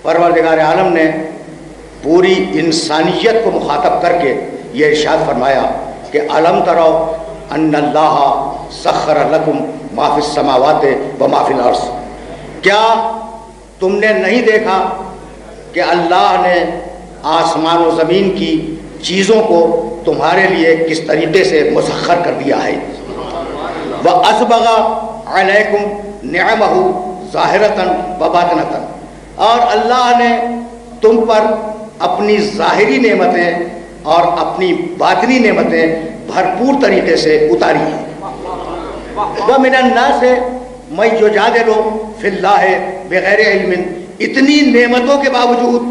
پروردگار عالم نے پوری انسانیت کو مخاطب کر کے یہ ارشاد فرمایا کہ الم ترو ان اللہ سخر لکم ما فی السماوات و ما فی الارض، کیا تم نے نہیں دیکھا کہ اللہ نے آسمان و زمین کی چیزوں کو تمہارے لیے کس طریقے سے مسخر کر دیا ہے۔ وَأَسْبَغَ عَلَيْكُمْ نِعَمَهُ ظَاهِرَةً وَبَاطِنَةً، اور اللہ نے تم پر اپنی ظاہری نعمتیں اور اپنی باطنی نعمتیں بھرپور طریقے سے اتاری ہیں۔ وَمِنَ النَّاسِ مَن يُجَادِلُ فِي اللَّهِ بِغَيْرِ عِلْمٍ، اتنی نعمتوں کے باوجود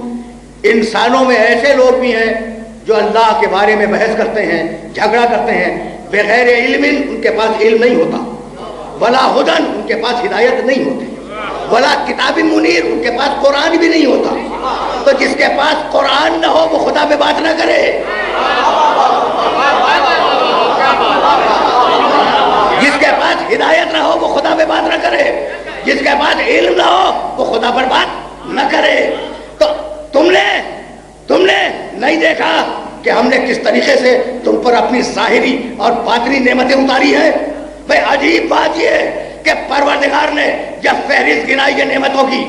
انسانوں میں ایسے لوگ بھی ہیں جو اللہ کے بارے میں بحث کرتے ہیں، جھگڑا کرتے ہیں، بغیر علم، ان کے پاس علم نہیں ہوتا، ولا ہدن، ان کے پاس ہدایت نہیں ہوتی، ولا کتاب منیر، ان کے پاس قرآن بھی نہیں ہوتا۔ تو جس کے پاس قرآن نہ ہو وہ خدا پہ بات نہ کرے، جس کے پاس ہدایت نہ ہو وہ خدا پہ بات نہ کرے، جس کے پاس علم نہ ہو وہ خدا پر بات نہ کرے۔ تو تم نے نہیں دیکھا کہ ہم نے کس طریقے سے تم پر اپنی ظاہری اور باطنی نعمتیں اتاری ہیں؟ بھئی عجیب بات یہ ہے کہ پروردگار نے جب فہرست گنائی ہے نعمتوں کی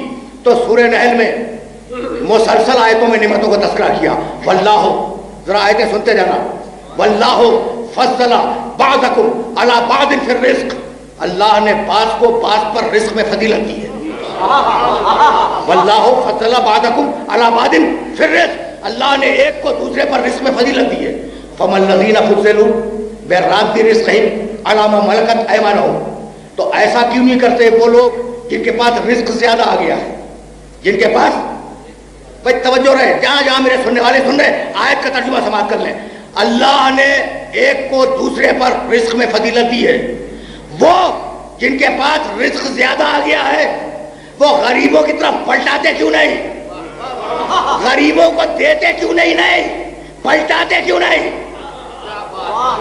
تو سورہ نحل میں مسلسل آیتوں میں نعمتوں کا تذکرہ کیا۔ واللہ، ذرا آیتیں سنتے جانا، واللہ فضل بعضکم علی بعض فی الرزق، اللہ نے بعض کو بعض پر رزق میں فضیلت دی ہے۔ واللہ فضل بعضکم علی بعض فی الرزق، اللہ نے ایک کو دوسرے پر رزق میں فضیلت دی ہے۔ فَمَا الَّذِينَ فُضِّلُوا بِرَادِّ رِزْقِهِمْ عَلَىٰ مَا مَلَكَتْ أَيْمَانُهُمْ، تو ایسا کیوں نہیں کرتے وہ لوگ جن کے پاس رزق زیادہ آ گیا ہے، جن کے پاس، بھائی توجہ رہے، جہاں جہاں میرے سننے والے سن رہے ہیں آیت کا ترجمہ سماعت کر لیں۔ اللہ نے ایک کو دوسرے پر رزق میں فضیلت دی ہے، وہ جن کے پاس رزق زیادہ آ گیا ہے وہ غریبوں کی طرف پلٹاتے کیوں نہیں؟ غریبوں کو دیتے کیوں نہیں پلٹاتے کیوں نہیں؟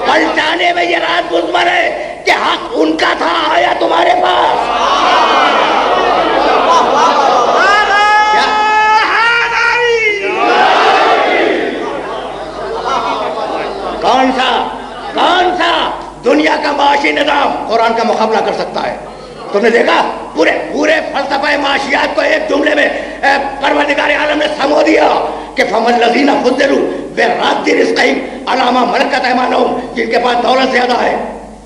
پلٹانے میں یہ راز مضمر ہے کہ حق ان کا تھا، آیا تمہارے پاس۔ کون سا دنیا کا معاشی نظام قرآن کا مقابلہ کر سکتا ہے؟ تم نے دیکھا پورے فلسفہ معاشیات کو ایک جملے میں پروردگار عالم نے سمو دیا کہ فَمَا الَّذِينَ فُضِّلُوا بِرَادِّ رِزْقِهِمْ عَلَىٰ مَا مَلَكَتْ أَيْمَانُهُمْ، جن کے پاس دولت زیادہ ہے،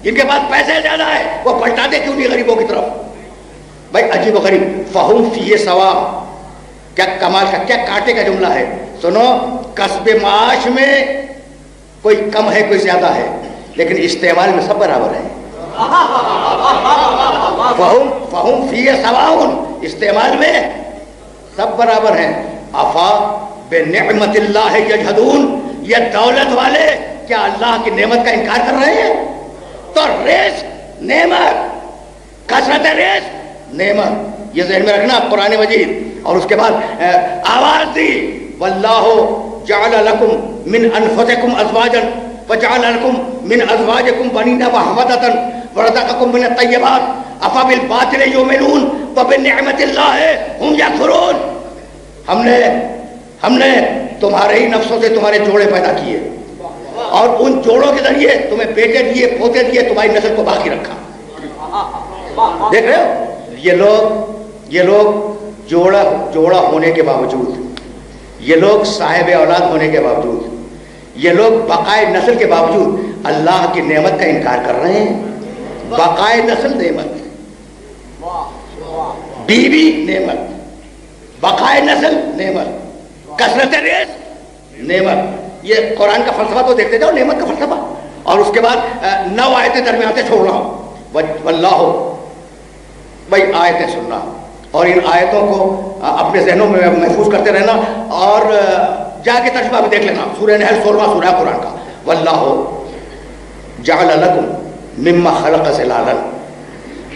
جن کے پاس پیسے زیادہ ہے، وہ پلٹاتے کیوں نہیں غریبوں کی طرف؟ بھائی عجیب و غریب، فَهُمْ فِيهِ سَوَاءٌ، کیا کمال کا، کیا کانٹے کا جملہ ہے۔ سنو، کسب معاش میں کوئی کم ہے کوئی زیادہ ہے، لیکن استعمال میں سب برابر ہے۔ فَهُمْ فِيهِ سَوَاءٌ، استعمال میں سب برابر ہیں۔ افا بِنِعْمَتِ اللَّهِ يَجْحَدُونَ، یہ دولت والے کیا اللہ کی نعمت کا انکار کر رہے ہیں؟ تو رزق نعمت، کثرت رزق نعمت، یہ ذہن میں رکھنا قرآن مجید۔ اور اس کے بعد آواز دی، وَاللَّهُ جَعَلَ لَكُم مِّنْ أَنفُسِكُمْ أَزْوَاجًا وَجَعَلَ لَكُم مِّنْ أَزْوَاجِكُمْ بَنِينَ وَحَفَدَةً وَرَزَقَكُم مِّنَ الطَّيِّبَاتِ أَفَبِالْبَاطِلِ يُؤْمِنُونَ وَبِنِعْمَتِ اللَّهِ هُمْ يَكْفُرُونَ۔ ہم نے تمہارے ہی نفسوں سے تمہارے جوڑے پیدا کیے اور ان جوڑوں کے ذریعے تمہیں بیٹے دیے، پوتے دیے، تمہاری نسل کو باقی رکھا۔ دیکھ رہے ہو یہ لوگ جوڑا ہونے کے باوجود، یہ لوگ صاحب اولاد ہونے کے باوجود، یہ لوگ بقائے نسل کے باوجود اللہ کی نعمت کا انکار کر رہے ہیں۔ بقائے نسل نعمت، بیوی نعمت، بقائے نسل نعمت، کثرت رزق نعمت۔ یہ قرآن کا فلسفہ تو دیکھتے جاؤ، نعمت کا فلسفہ۔ اور اس کے بعد 9 آیتیں درمیان سے چھوڑ رہا ہوں۔ واللہ، بھائی آیتیں سننا اور ان آیتوں کو اپنے ذہنوں میں محفوظ کرتے رہنا، اور جا کے ترجمہ بھی دیکھ لینا، سورہ نحل 16واں سورہ قرآن کا۔ واللہ جعل لکم مما خلق ظلالا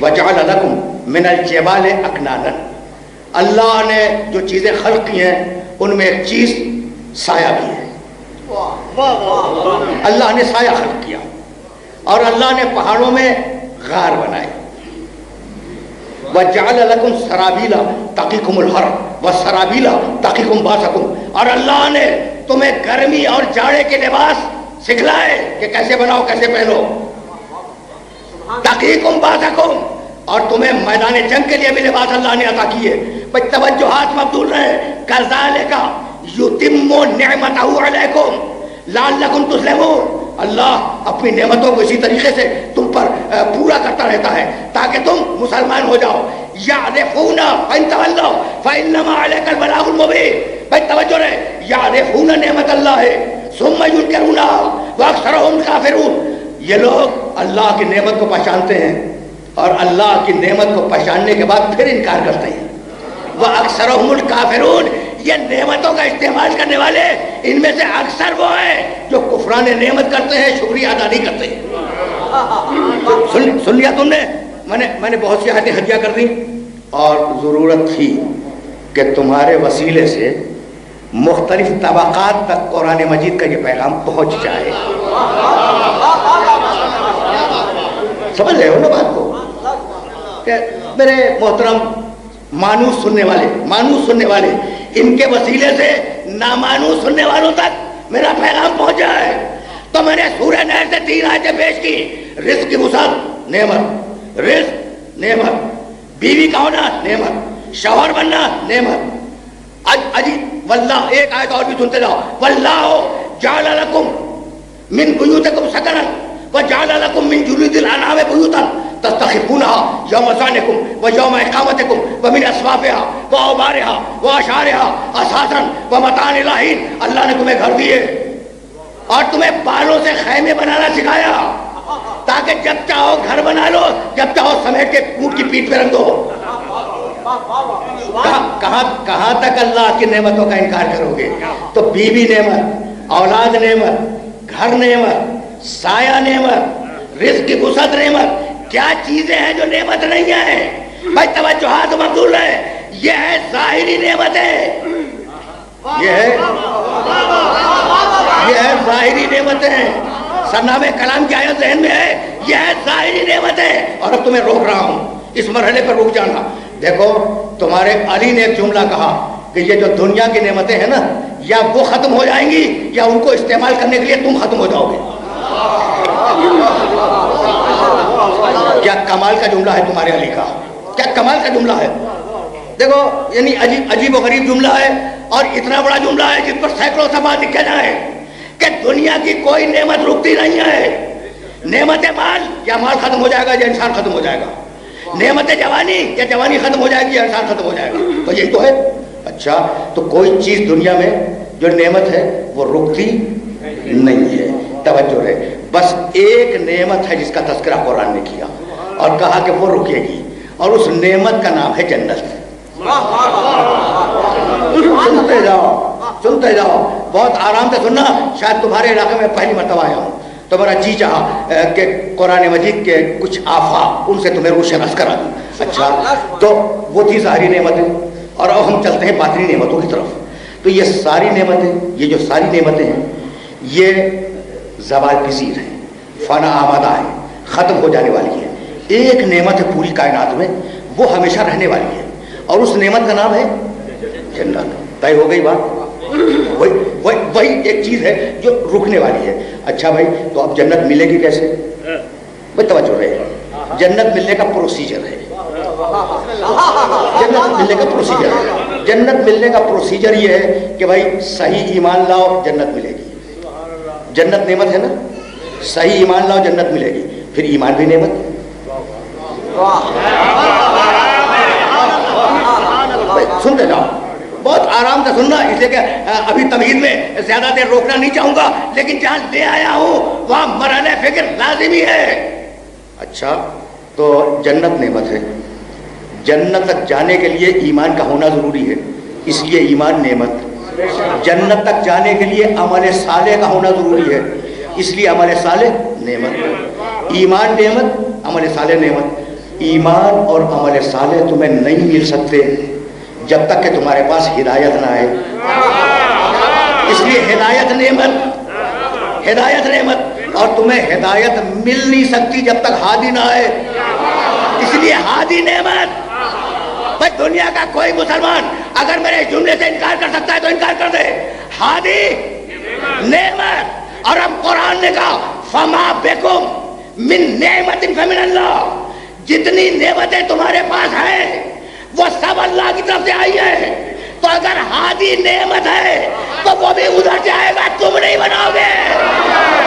وجعل لکم من الجبال اکنانا، اللہ نے جو چیزیں خلق کی ہیں ان میں ایک چیز سایہ بھی ہے۔ اللہ نے سایہ خلق کیا، اور اللہ نے پہاڑوں میں غار بنائے۔ وجعل لکم سرابیلا، तक़ीकुम अल-हर व सराबीला तक़ीकुम बासकुम, और अल्लाह ने तुम्हें गर्मी और जाड़े के लिबास सिखलाए कि कैसे बनाओ कैसे पहनो, तक़ीकुम बासकुम, और तुम्हें मैदान जंग के लिए भी लिबास अल्लाह ने अता किए। भाई तवज्जो हाथ मबदूल रहे, कज़ालिका युतिम्मु निअमतहु अलैकुम लअल्लकुम तुस्लिमून, अल्लाह अपनी नेमतों को इसी तरीके से तुम पर पूरा करता रहता है ताकि तुम मुसलमान हो जाओ। यारिफूना फइन तवल्लौ फइन्नमा अलैकल बलागुल मुबीन, भाई तवज्जो रहे, यारिफूना नेमत अल्लाह है सुम्मा युनकिरूना व अक्सरुहुम काफिरून, ये लोग अल्लाह की नेमत को पहचानते हैं और अल्लाह की नेमत को पहचानने के बाद फिर इनकार करते हैं। व अक्सरुहुम काफिरून, ये नेमतों का इस्तेमाल करने वाले इनमें से अक्सर वो है जो कुफरान नेमत करते हैं, शुक्रिया अदा नहीं करते। सुन लिया तुमने, मैंने बहुत सी आयतें हदिया कर दी, और ज़रूरत थी कि तुम्हारे वसीले से मुख्तलिफ तबक़ात तक कुरान मजीद का ये पैगाम पहुँच जाए। समझ रहे हो ना बात को? कि मेरे मोहतरम मानूस सुनने वाले इनके वसीले से नामानूस सुनने वालों तक मेरा पैगाम पहुंचा है। तो मैंने सूरह नहर से 3 आयतें पेश की, रिस्क की वुसअत नेमत, रिस्क नेमत, बीवी का होना नेमत, शौहर बनना नेमत। अजी वल्लाह, एक आयत और भी सुनते जाओ, वल्लाहु जअल लकुम मिन बुयूतिकुम सकनन व जअल लकुम मिन जुलूदिल अनाम बुयूतन तस्तखिफूनहा यौम ज़ानिकुम व यौम इक़ामतिकुम व मिन अस्वाफ़िहा व औबारिहा व अशारिहा असासन व मतान इला हीन, अल्लाह ने तुम्हें घर दिए और तुम्हें बालों से खैमे बनाना सिखाया ताकि जब चाहो घर बना लो, जब चाहो समेट के ऊँट की पीठ पे रख दो। कहाँ तक अल्लाह की नेमतों का इनकार करोगे? तो बीवी नेमत, औलाद नेमत, घर नेमत, साया नेमत, रिज़्क़ की वुसअत नेमत, क्या चीजें हैं जो नेमत नहीं है? भाई तवज्जो हाथ मबदूल है, ये है ज़ाहिरी नेमतें, ये है ज़ाहिरी नेमतें। सरनामे कलाम की आयत ज़हन में है, ये है ज़ाहिरी नेमतें। और अब तुम्हें रोक रहा हूँ, इस मरहले पर रुक जाना। देखो, तुम्हारे अली ने एक जुमला कहा कि ये जो दुनिया की नेमतें हैं ना, या वो खत्म हो जाएंगी या उनको इस्तेमाल करने के लिए तुम खत्म हो जाओगे। क्या कमाल का जुमला है तुम्हारे अली का, क्या कमाल का जुमला है। देखो, यानी अजीब व गरीब जुमला है, और इतना बड़ा जुमला है जिस पर सैकड़ों सवाल लिखे जाए कि दुनिया की कोई नेमत रुकती नहीं है। नेमत माल, या माल खत्म हो जाएगा या इंसान खत्म हो जाएगा। नेमत जवानी, या जवानी खत्म हो जाएगी या इंसान खत्म हो जाएगा। तो यही तो है। अच्छा, तो कोई चीज दुनिया में जो नेमत है वो रुकती नहीं है। तवज्जो रहे, बस एक नेमत है जिसका तज़किरा कुरान ने किया और कहा कि वो रुकेगी, और उस नेमत का नाम है जन्नत। सुनते जाओ, बहुत आराम से सुनना। शायद तुम्हारे इलाके में पहली मरतबा आया हूँ तो मेरा जी चाहा कि कुरान मजीद के कुछ आफा उनसे तुम्हें रोशन करा दूँ। अच्छा, तो वो थी सारी नेमतें, और अब हम चलते हैं बातिनी नेमतों की तरफ। तो ये सारी नेमतें, ये जो सारी नेमतें हैं, ये ज़वाल पज़ीर हैं, फ़ना आमादा है, ख़त्म हो जाने वाली है। एक नेमत है पूरी कायनात में, वो हमेशा रहने वाली है, और उस नेमत का नाम है जन्नत। तय हो गई बात। वही एक चीज़ है जो रुकने वाली है। अच्छा भाई, तो अब जन्नत मिलेगी कैसे? भाई तवज्जो रहे, जन्नत मिलने का प्रोसीजर है। जन्नत मिलने का प्रोसीजर है। जन्नत मिलने का प्रोसीजर ये है कि भाई सही ईमान लाओ, जन्नत मिलेगी। जन्नत नेमत है ना, सही ईमान लाओ, जन्नत मिलेगी। फिर ईमान भी नेमत। सुनते जाओ, बहुत आराम से सुनना, इसलिए कि अभी तमहीद में ज्यादा देर रोकना नहीं चाहूंगा, लेकिन जहां ले आया हूं वहां मरहले फिक्र लाजिमी है। अच्छा, तो जन्नत नेमत है, जन्नत तक जाने के लिए ईमान का होना जरूरी है, इसलिए ईमान नेमत। जन्नत तक जाने के लिए अमल साले का होना जरूरी है, इसलिए अमल साले नेमत। ईमान नेमत, अमल साले नेमत। ईमान और अमल साले तुम्हें नहीं मिल सकते जब तक कि तुम्हारे पास हिदायत ना आए। इसलिए हिदायत नेमत, हिदायत नेमत, और तुम्हें हिदायत मिल नहीं सकती जब तक हादी ना आए, इसलिए हादी नेमत। بھائی دنیا کا کوئی مسلمان اگر میرے جملے سے انکار کر سکتا ہے تو انکار کر دے. ہادی نعمت. اور اب قرآن نے کہا فما بکم من نعمت فمن اللہ، جتنی نعمتیں تمہارے پاس ہیں وہ سب اللہ کی طرف سے آئی ہے. تو اگر ہادی نعمت ہے تو وہ بھی ادھر سے آئے گا، تم نہیں بناؤ گے.